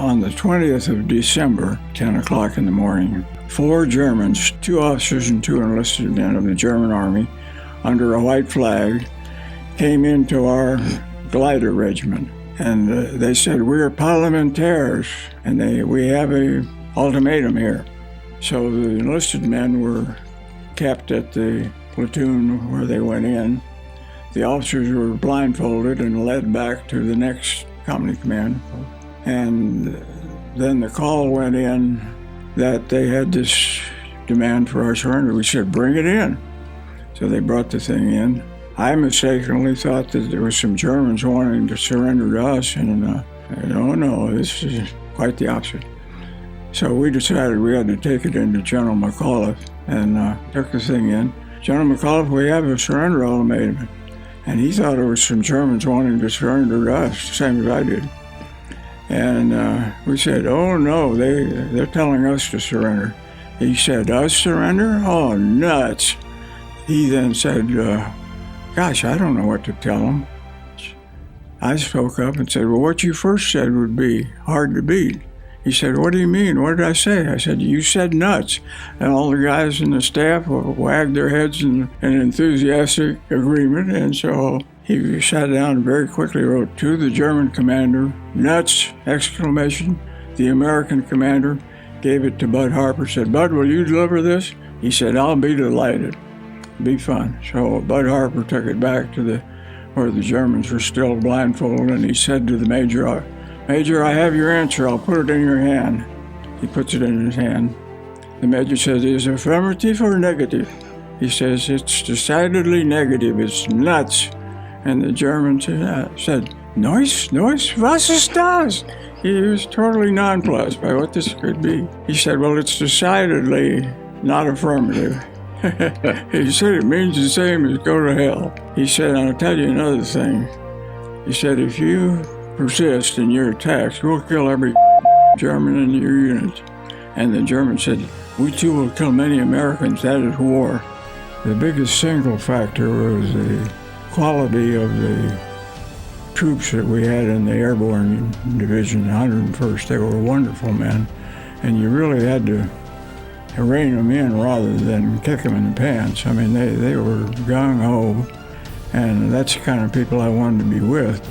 On the 20th of December, 10 o'clock in the morning, 4 Germans, 2 officers and 2 enlisted men of the German army, under a white flag, came into our glider regiment. And they said, "We're parlementaires, and we have a ultimatum here." So the enlisted men were kept at the platoon where they went in. The officers were blindfolded and led back to the next company command. And then the call went in that they had this demand for our surrender. We said, "Bring it in." So they brought the thing in. I mistakenly thought that there were some Germans wanting to surrender to us, and no, this is quite the opposite. So we decided we had to take it into General McAuliffe and took the thing in. "General McAuliffe, we have a surrender ultimatum." And he thought it was some Germans wanting to surrender to us, same as I did. And we said, "Oh no, they're telling us to surrender." He said, "Us surrender? Oh, nuts." He then said, "Gosh, I don't know what to tell them." I spoke up and said, "Well, what you first said would be hard to beat." He said, "What do you mean? What did I say?" I said, "You said nuts." And all the guys in the staff wagged their heads in an enthusiastic agreement. And so he sat down and very quickly wrote, "To the German commander, nuts!" exclamation. The American commander gave it to Bud Harper, said, "Bud, will you deliver this?" He said, "I'll be delighted. Be fun." So Bud Harper took it back to where the Germans were still blindfolded, and he said to the major, "Major, I have your answer. I'll put it in your hand." He puts it in his hand. The major says, "Is it affirmative or negative?" He says, "It's decidedly negative. It's nuts." And the German said, "Nice, was ist das?" He was totally nonplussed by what this could be. He said, "Well, it's decidedly not affirmative." He said, "It means the same as go to hell." He said, "I'll tell you another thing." He said, "If you persist in your attacks, we'll kill every German in your unit." And the German said, "We too will kill many Americans. That is war." The biggest single factor was the quality of the troops that we had in the Airborne Division, 101st. They were wonderful men, and you really had to rein them in rather than kick them in the pants. I mean, they were gung-ho, and that's the kind of people I wanted to be with.